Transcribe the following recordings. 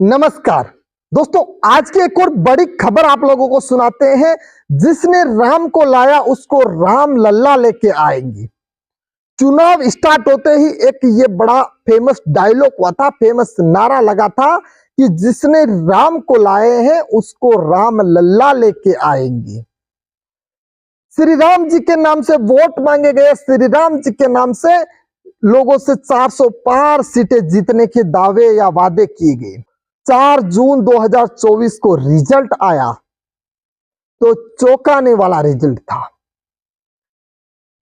नमस्कार दोस्तों, आज की एक और बड़ी खबर आप लोगों को सुनाते हैं। जिसने राम को लाया उसको राम लल्ला लेके आएंगे। चुनाव स्टार्ट होते ही एक ये बड़ा फेमस डायलॉग हुआ था, फेमस नारा लगा था कि जिसने राम को लाए हैं उसको राम लल्ला लेके आएंगे। श्री राम जी के नाम से वोट मांगे गए, श्री राम जी के नाम से लोगों से 400 पार सीटें जीतने के दावे या वादे किए गए। 4 जून 2024 को रिजल्ट आया तो चौंकाने वाला रिजल्ट था,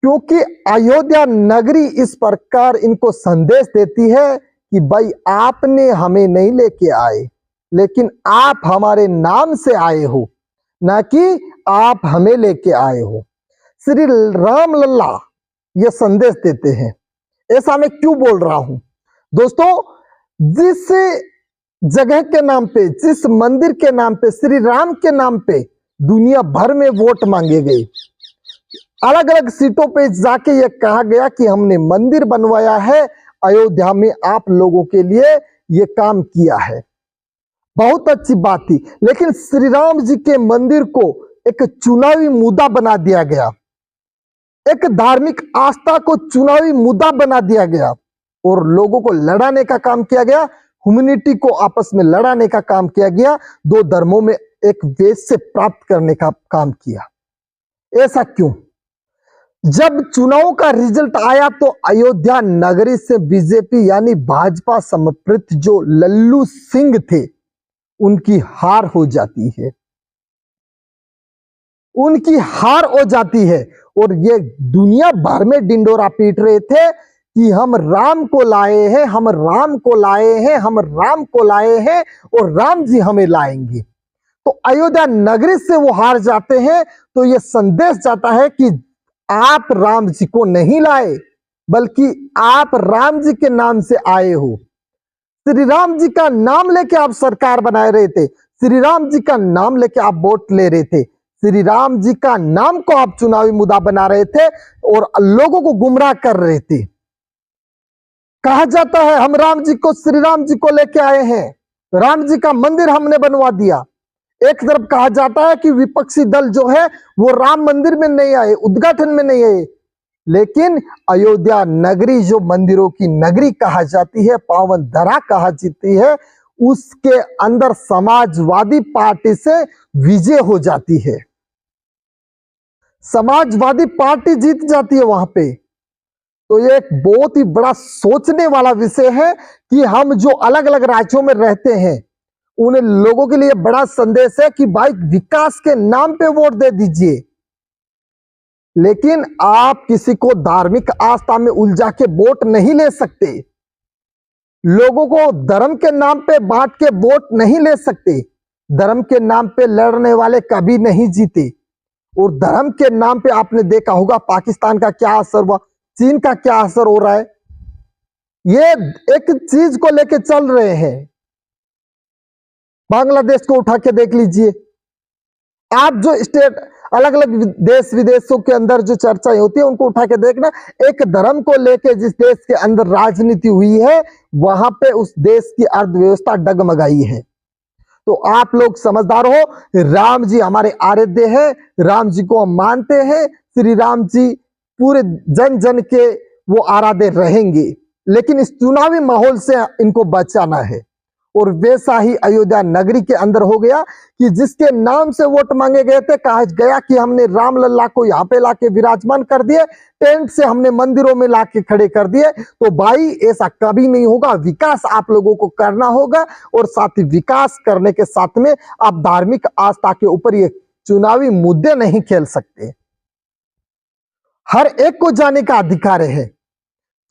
क्योंकि अयोध्या नगरी इस प्रकार इनको संदेश देती है कि भाई आपने हमें नहीं लेके आए, लेकिन आप हमारे नाम से आए हो, ना कि आप हमें लेके आए हो। श्री राम लल्ला ये संदेश देते हैं। ऐसा मैं क्यों बोल रहा हूं दोस्तों? जिस जगह के नाम पे, जिस मंदिर के नाम पे, श्री राम के नाम पे दुनिया भर में वोट मांगे गए, अलग अलग सीटों पे जाके ये कहा गया कि हमने मंदिर बनवाया है अयोध्या में, आप लोगों के लिए ये काम किया है, बहुत अच्छी बात थी। लेकिन श्री राम जी के मंदिर को एक चुनावी मुद्दा बना दिया गया, एक धार्मिक आस्था को चुनावी मुद्दा बना दिया गया और लोगों को लड़ाने का काम किया गया, ह्यूमैनिटी को आपस में लड़ाने का काम किया गया, दो धर्मों में एक वेद से प्राप्त करने का काम किया। ऐसा क्यों? जब चुनाव का रिजल्ट आया तो अयोध्या नगरी से बीजेपी यानी भाजपा समर्थित जो लल्लू सिंह थे उनकी हार हो जाती है, उनकी हार हो जाती है। और ये दुनिया भर में डिंडोरा पीट रहे थे कि हम राम को लाए हैं, हम राम को लाए हैं, हम राम को लाए हैं और राम जी हमें लाएंगे। तो अयोध्या नगरी से वो हार जाते हैं तो ये संदेश जाता है कि आप राम जी को नहीं लाए, बल्कि आप राम जी के नाम से आए हो। श्री राम जी का नाम लेके आप सरकार बना रहे थे, श्री राम जी का नाम लेके आप वोट ले रहे थे, श्री राम जी का नाम को आप चुनावी मुद्दा बना रहे थे और लोगों को गुमराह कर रहे थे। कहा जाता है हम राम जी को, श्री राम जी को लेके आए हैं, राम जी का मंदिर हमने बनवा दिया। एक तरफ कहा जाता है कि विपक्षी दल जो है वो राम मंदिर में नहीं आए, उद्घाटन में नहीं आए, लेकिन अयोध्या नगरी जो मंदिरों की नगरी कहा जाती है, पावन धरा कहा जाती है, उसके अंदर समाजवादी पार्टी से विजय हो जाती है, समाजवादी पार्टी जीत जाती है वहां पे। तो ये एक बहुत ही बड़ा सोचने वाला विषय है कि हम जो अलग अलग राज्यों में रहते हैं उन लोगों के लिए बड़ा संदेश है कि भाई विकास के नाम पे वोट दे दीजिए, लेकिन आप किसी को धार्मिक आस्था में उलझा के वोट नहीं ले सकते, लोगों को धर्म के नाम पे बांट के वोट नहीं ले सकते। धर्म के नाम पे लड़ने वाले कभी नहीं जीते। और धर्म के नाम पे आपने देखा होगा पाकिस्तान का क्या असर हुआ, चीन का क्या असर हो रहा है। ये एक चीज को लेके चल रहे हैं, बांग्लादेश को उठा के देख लीजिए आप, जो स्टेट अलग अलग देश विदेशों के अंदर जो चर्चाएं होती है उनको उठा के देखना। एक धर्म को लेके जिस देश के अंदर राजनीति हुई है वहां पे उस देश की अर्थव्यवस्था डगमगाई है। तो आप लोग समझदार हो, राम जी हमारे आराध्य है, राम जी को हम मानते हैं, श्री राम जी पूरे जन जन के वो आराध्य रहेंगे, लेकिन इस चुनावी माहौल से इनको बचाना है। और वैसा ही अयोध्या नगरी के अंदर हो गया कि जिसके नाम से वोट मांगे गए थे, कहा गया कि हमने राम लल्ला को यहाँ पे लाके विराजमान कर दिए, टेंट से हमने मंदिरों में लाके खड़े कर दिए। तो भाई ऐसा कभी नहीं होगा, विकास आप लोगों को करना होगा और साथ ही विकास करने के साथ में आप धार्मिक आस्था के ऊपर ये चुनावी मुद्दे नहीं खेल सकते। हर एक को जाने का अधिकार है।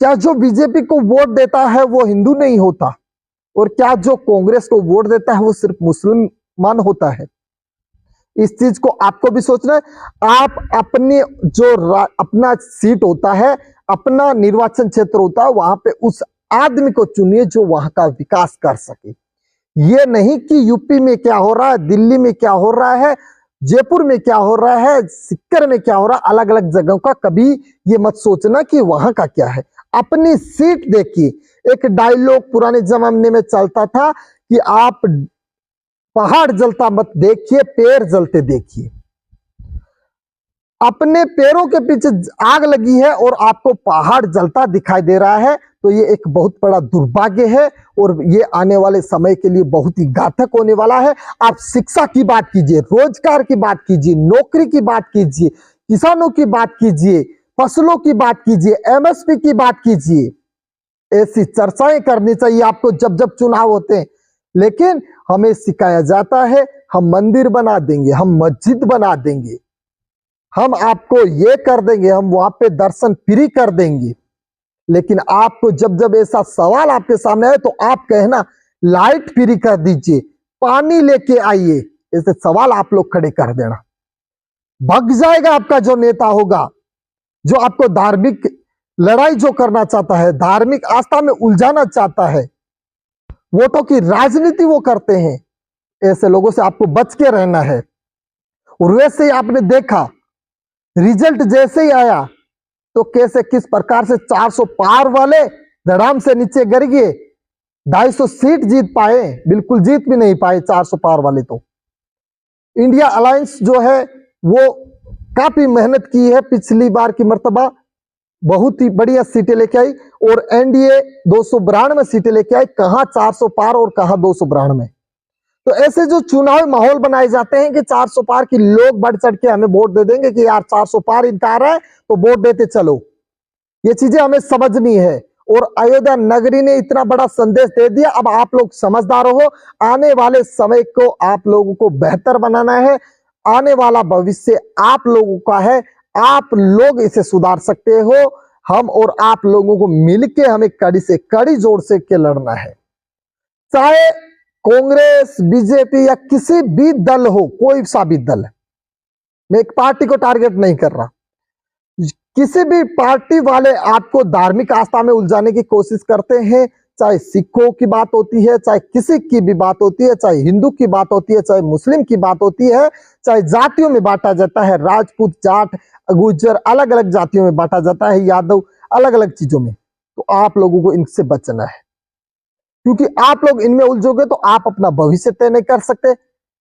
क्या जो बीजेपी को वोट देता है वो हिंदू नहीं होता? और क्या जो कांग्रेस को वोट देता है वो सिर्फ मुसलमान होता है? इस चीज को आपको भी सोचना है। आप अपने जो अपना सीट होता है, अपना निर्वाचन क्षेत्र होता है, वहां पे उस आदमी को चुनिए जो वहां का विकास कर सके। ये नहीं कि यूपी में क्या हो रहा है, दिल्ली में क्या हो रहा है, जयपुर में क्या हो रहा है, सिक्कर में क्या हो रहा है, अलग अलग जगहों का कभी ये मत सोचना कि वहां का क्या है। अपनी सीट देखिए। एक डायलॉग पुराने जमाने में चलता था कि आप पहाड़ जलता मत देखिए, पैर जलते देखिए। अपने पैरों के पीछे आग लगी है और आपको पहाड़ जलता दिखाई दे रहा है, तो ये एक बहुत बड़ा दुर्भाग्य है और ये आने वाले समय के लिए बहुत ही घातक होने वाला है। आप शिक्षा की बात कीजिए, रोजगार की बात कीजिए, नौकरी की बात कीजिए, किसानों की बात कीजिए, फसलों की बात कीजिए, एमएसपी की बात कीजिए। ऐसी चर्चाएं करनी चाहिए आपको जब जब चुनाव होते हैं। लेकिन हमें सिखाया जाता है हम मंदिर बना देंगे, हम मस्जिद बना देंगे, हम आपको ये कर देंगे, हम वहां पे दर्शन फ्री कर देंगे। लेकिन आपको जब जब ऐसा सवाल आपके सामने आए तो आप कहना लाइट फ्री कर दीजिए, पानी लेके आइए, ऐसे सवाल आप लोग खड़े कर देना। भग जाएगा आपका जो नेता होगा, जो आपको धार्मिक लड़ाई जो करना चाहता है, धार्मिक आस्था में उलझाना चाहता है, वोटों की राजनीति वो करते हैं। ऐसे लोगों से आपको बच के रहना है। और वैसे ही आपने देखा रिजल्ट जैसे ही आया तो कैसे किस प्रकार से 400 पार वाले धड़ाम से नीचे गिर गए। 250 सीट जीत पाए, बिल्कुल जीत भी नहीं पाए 400 पार वाले। तो इंडिया अलायंस जो है वो काफी मेहनत की है, पिछली बार की मर्तबा बहुत ही बढ़िया सीटें लेके आई और एनडीए 292 सीटें लेके आई। कहां 400 पार और कहां 292। तो ऐसे जो चुनाव माहौल बनाए जाते हैं कि 400 पार की लोग बढ़ चढ़ के हमें वोट दे देंगे कि यार 400 पार इनका आ रहा है तो वोट देते चलो, ये चीजें हमें समझनी है। और अयोध्या नगरी ने इतना बड़ा संदेश दे दिया, अब आप लोग समझदार हो। आने वाले समय को आप लोगों को बेहतर बनाना है, आने वाला भविष्य आप लोगों का है, आप लोग इसे सुधार सकते हो। हम और आप लोगों को मिलके हमें कड़ी से कड़ी जोर से के लड़ना है। चाहे कांग्रेस, बीजेपी या किसी भी दल हो, कोई सा भी दल, मैं एक पार्टी को टारगेट नहीं कर रहा, किसी भी पार्टी वाले आपको धार्मिक आस्था में उलझाने की कोशिश करते हैं। चाहे सिखों की बात होती है, चाहे किसी की भी बात होती है, चाहे हिंदू की बात होती है, चाहे मुस्लिम की बात होती है, चाहे जातियों में बांटा जाता है, राजपूत, जाट, गुज्जर, अलग अलग जातियों में बांटा जाता है, यादव, अलग अलग चीजों में, तो आप लोगों को इनसे बचना है। क्योंकि आप लोग इनमें उलझोगे तो आप अपना भविष्य तय नहीं कर सकते,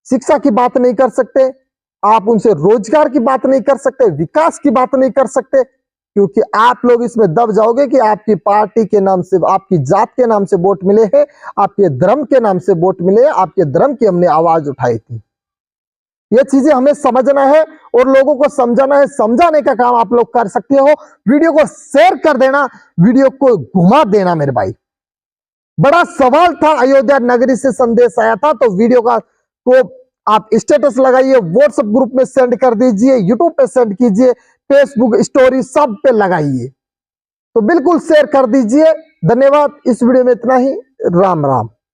शिक्षा की बात नहीं कर सकते, आप उनसे रोजगार की बात नहीं कर सकते, विकास की बात नहीं कर सकते। क्योंकि आप लोग इसमें दब जाओगे कि आपकी पार्टी के नाम से, आपकी जात के नाम से वोट मिले हैं, आपके धर्म के नाम से वोट मिले हैं, आपके धर्म की हमने आवाज उठाई थी। ये चीजें हमें समझना है और लोगों को समझाना है। समझाने का काम आप लोग कर सकते हो। वीडियो को शेयर कर देना, वीडियो को घुमा देना मेरे भाई। बड़ा सवाल था, अयोध्या नगरी से संदेश आया था, तो वीडियो का को आप स्टेटस लगाइए, व्हाट्सएप ग्रुप में सेंड कर दीजिए, यूट्यूब पे सेंड कीजिए, फेसबुक स्टोरी सब पे लगाइए, तो बिल्कुल शेयर कर दीजिए। धन्यवाद। इस वीडियो में इतना ही। राम राम।